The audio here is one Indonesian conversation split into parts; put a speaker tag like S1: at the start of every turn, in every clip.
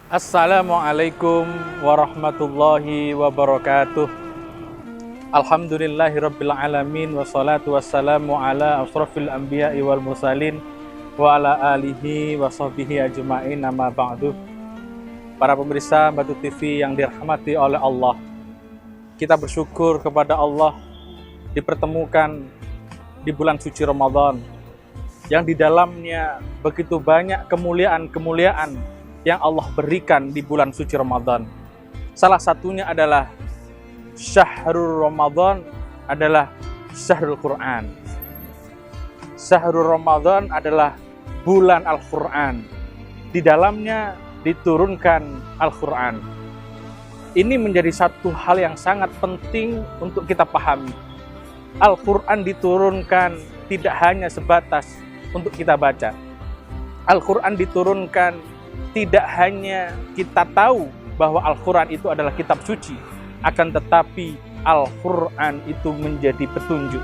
S1: Assalamualaikum warahmatullahi wabarakatuh. Alhamdulillahirabbil alamin wassalatu wassalamu ala asrofil anbiya'i wal mursalin wa ala alihi wa sahbihi ajma'in, amma ba'du. Para pemirsa Batu TV yang dirahmati oleh Allah, kita bersyukur kepada Allah dipertemukan di bulan suci Ramadan yang di dalamnya begitu banyak kemuliaan-kemuliaan yang Allah berikan di bulan suci Ramadan. Salah satunya adalah Syahrul Ramadan adalah Syahrul Quran. Syahrul Ramadan adalah bulan Al-Quran. Di dalamnya diturunkan Al-Quran. Ini menjadi satu hal yang sangat penting untuk kita pahami. Al-Quran diturunkan tidak hanya sebatas untuk kita baca. Al-Quran diturunkan tidak hanya kita tahu bahwa Al-Quran itu adalah kitab suci, akan tetapi Al-Quran itu menjadi petunjuk.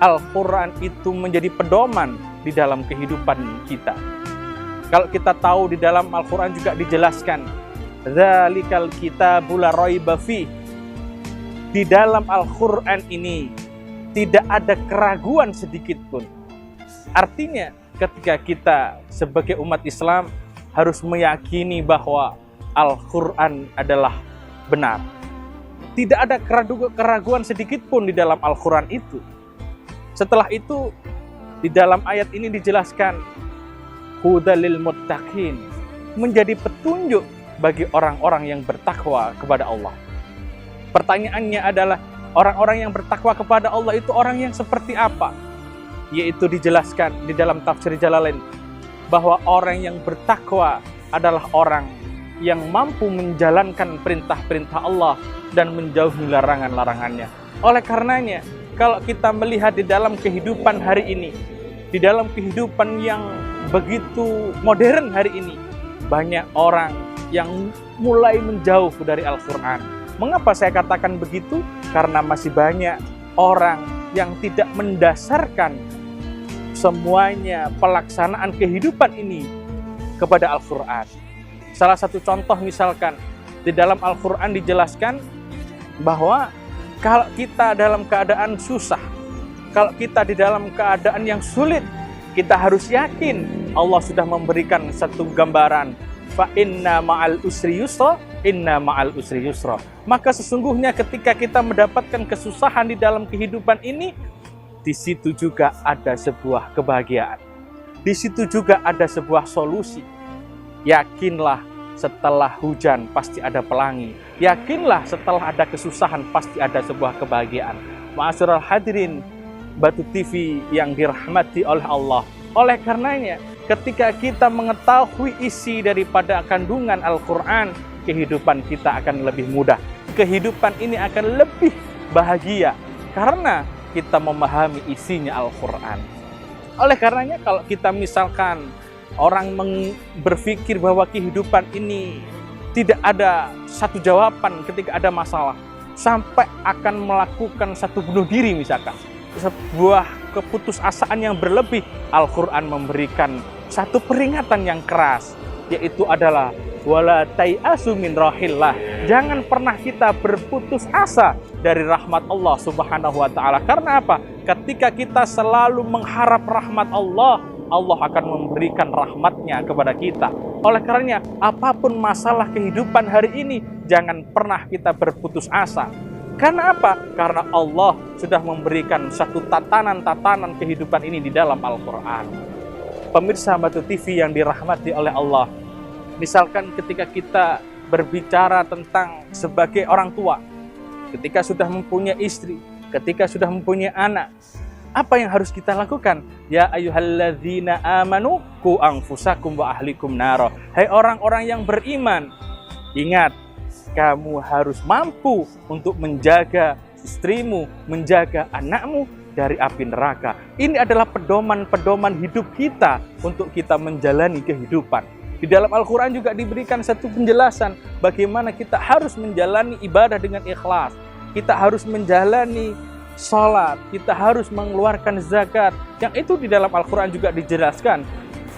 S1: Al-Quran itu menjadi pedoman di dalam kehidupan kita. Kalau kita tahu di dalam Al-Quran juga dijelaskan, Dzalikal kitabu la raiba fih. Di dalam Al-Quran ini tidak ada keraguan sedikit pun. Artinya ketika kita sebagai umat Islam harus meyakini bahwa Al-Quran adalah benar. Tidak ada keraguan sedikit pun di dalam Al-Quran itu. Setelah itu, di dalam ayat ini dijelaskan, hudalil muttaqin, menjadi petunjuk bagi orang-orang yang bertakwa kepada Allah. Pertanyaannya adalah, orang-orang yang bertakwa kepada Allah itu orang yang seperti apa? Yaitu dijelaskan di dalam tafsir Jalalain, bahwa orang yang bertakwa adalah orang yang mampu menjalankan perintah-perintah Allah dan menjauhi larangan-larangannya. Oleh karenanya, kalau kita melihat di dalam kehidupan hari ini, di dalam kehidupan yang begitu modern hari ini, banyak orang yang mulai menjauh dari Al-Quran. Mengapa saya katakan begitu? Karena masih banyak orang yang tidak mendasarkan semuanya pelaksanaan kehidupan ini kepada Al-Quran. Salah satu contoh misalkan, di dalam Al-Quran dijelaskan bahwa kalau kita dalam keadaan susah, kalau kita di dalam keadaan yang sulit, kita harus yakin Allah sudah memberikan satu gambaran, fa inna ma'al usri yusra, inna ma'al usri yusra. Maka sesungguhnya ketika kita mendapatkan kesusahan di dalam kehidupan ini, di situ juga ada sebuah kebahagiaan. Di situ juga ada sebuah solusi. Yakinlah setelah hujan pasti ada pelangi. Yakinlah setelah ada kesusahan pasti ada sebuah kebahagiaan. Ma'asyiral hadirin Batu TV yang dirahmati oleh Allah. Oleh karenanya, ketika kita mengetahui isi daripada kandungan Al-Quran, kehidupan kita akan lebih mudah. Kehidupan ini akan lebih bahagia karena kita memahami isinya Al-Quran. Oleh karenanya, kalau kita misalkan orang berpikir bahwa kehidupan ini tidak ada satu jawaban ketika ada masalah, sampai akan melakukan satu bunuh diri misalkan, sebuah keputusasaan yang berlebih, Al-Quran memberikan satu peringatan yang keras, yaitu adalah wala tai'asu min rahillah. Jangan pernah kita berputus asa dari rahmat Allah Subhanahu wa taala. Karena apa? Ketika kita selalu mengharap rahmat Allah, Allah akan memberikan rahmatnya kepada kita. Oleh karenanya, apapun masalah kehidupan hari ini, jangan pernah kita berputus asa. Karena apa? Karena Allah sudah memberikan satu tatanan-tatanan kehidupan ini di dalam Al-Quran. Pemirsa Batu TV yang dirahmati oleh Allah, misalkan ketika kita berbicara tentang sebagai orang tua, ketika sudah mempunyai istri, ketika sudah mempunyai anak, apa yang harus kita lakukan? Ya ayyuhalladzina amanu qu anfusakum wa ahlikum naro. Hai orang-orang yang beriman, ingat, kamu harus mampu untuk menjaga istrimu, menjaga anakmu dari api neraka. Ini adalah pedoman-pedoman hidup kita untuk kita menjalani kehidupan. Di dalam Al-Quran juga diberikan satu penjelasan bagaimana kita harus menjalani ibadah dengan ikhlas. Kita harus menjalani sholat, kita harus mengeluarkan zakat. Yang itu di dalam Al-Quran juga dijelaskan.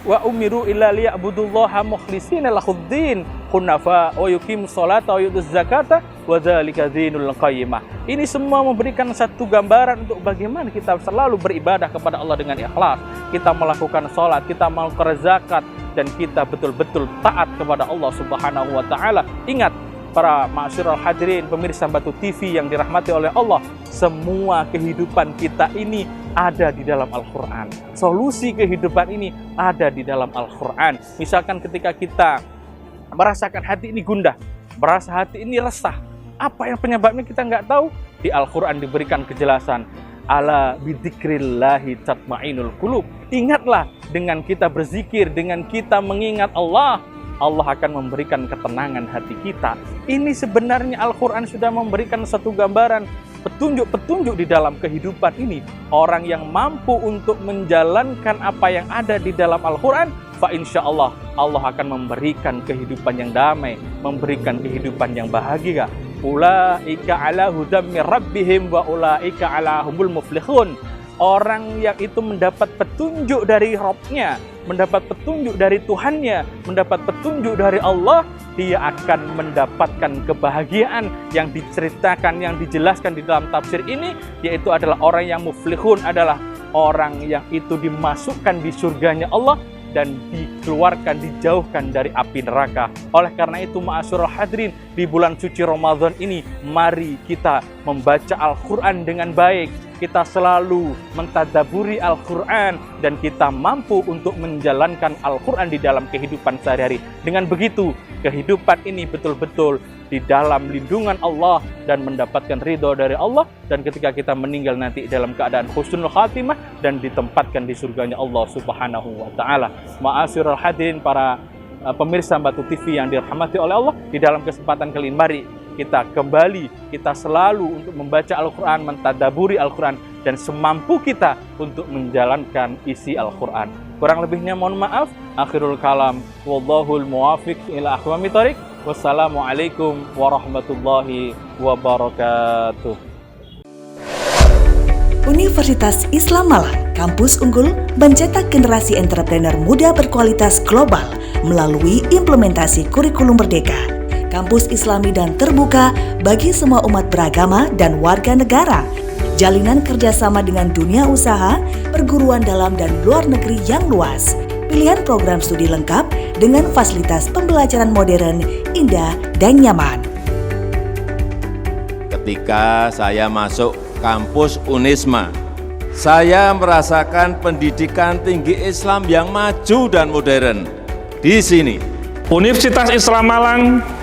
S1: wa umiru illa liya'budullaha mukhlishina lahuddin hunafa wa yuqimus sholata wa yutuz zakata wa dzalika dinul qayyimah. Ini semua memberikan satu gambaran untuk bagaimana kita selalu beribadah kepada Allah dengan ikhlas. Kita melakukan sholat, kita melakukan zakat, dan kita betul-betul taat kepada Allah Subhanahu wa taala. Ingat, para ma'asyiral hadirin pemirsa Batu TV yang dirahmati oleh Allah, semua kehidupan kita ini ada di dalam Al-Quran. Solusi kehidupan ini ada di dalam Al-Quran. Misalkan ketika kita merasakan hati ini gundah, merasa hati ini resah, apa yang penyebabnya kita nggak tahu, di Al-Quran diberikan kejelasan. Ala bidzikrillahi tatmainul qulub. Ingatlah, dengan kita berzikir, dengan kita mengingat Allah, Allah akan memberikan ketenangan hati kita. Ini sebenarnya Al-Quran sudah memberikan satu gambaran, petunjuk-petunjuk di dalam kehidupan ini. Orang yang mampu untuk menjalankan apa yang ada di dalam Al-Quran, fa insya Allah, Allah akan memberikan kehidupan yang damai, memberikan kehidupan yang bahagia. Ulaika ala hudam min rabbihim wa ulaika ala humul muflihun. Orang yang itu mendapat petunjuk dari Rabb-nya, mendapat petunjuk dari Tuhannya, mendapat petunjuk dari Allah, dia akan mendapatkan kebahagiaan yang diceritakan, yang dijelaskan di dalam tafsir ini, yaitu adalah orang yang muflihun, adalah orang yang itu dimasukkan di surganya Allah dan dikeluarkan, dijauhkan dari api neraka. Oleh karena itu, ma'asyiral hadirin, di bulan suci Ramadan ini, mari kita membaca Al-Quran dengan baik. Kita selalu mentadaburi Al-Quran dan kita mampu untuk menjalankan Al-Quran di dalam kehidupan sehari-hari. Dengan begitu, kehidupan ini betul-betul di dalam lindungan Allah dan mendapatkan ridho dari Allah, dan ketika kita meninggal nanti dalam keadaan husnul khatimah dan ditempatkan di surganya Allah Subhanahu wa taala. Ma'asyiral hadirin para pemirsa Batu TV yang dirahmati oleh Allah, di dalam kesempatan kali ini mari kita kembali, kita selalu untuk membaca Al-Quran, mentadaburi Al-Quran, dan semampu kita untuk menjalankan isi Al-Quran. Kurang lebihnya mohon maaf. Akhirul kalam, wallahul muwafiq ila aqwamit thoriq. Wassalamualaikum warahmatullahi wabarakatuh.
S2: Universitas Islam Malang, kampus unggul mencetak generasi entrepreneur muda berkualitas global melalui implementasi kurikulum merdeka. Kampus Islami dan terbuka bagi semua umat beragama dan warga negara. Jalinan kerjasama dengan dunia usaha, perguruan dalam dan luar negeri yang luas. Pilihan program studi lengkap dengan fasilitas pembelajaran modern, indah, dan nyaman.
S3: Ketika saya masuk kampus Unisma, saya merasakan pendidikan tinggi Islam yang maju dan modern. Di sini,
S4: Universitas Islam Malang,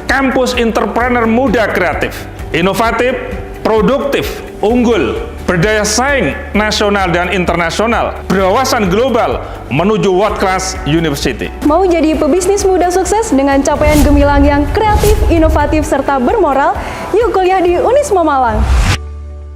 S4: kampus entrepreneur muda kreatif, inovatif, produktif, unggul, berdaya saing nasional dan internasional, berwawasan global menuju world class university.
S5: Mau jadi pebisnis muda sukses dengan capaian gemilang yang kreatif, inovatif, serta bermoral? Yuk kuliah di Unisma Malang.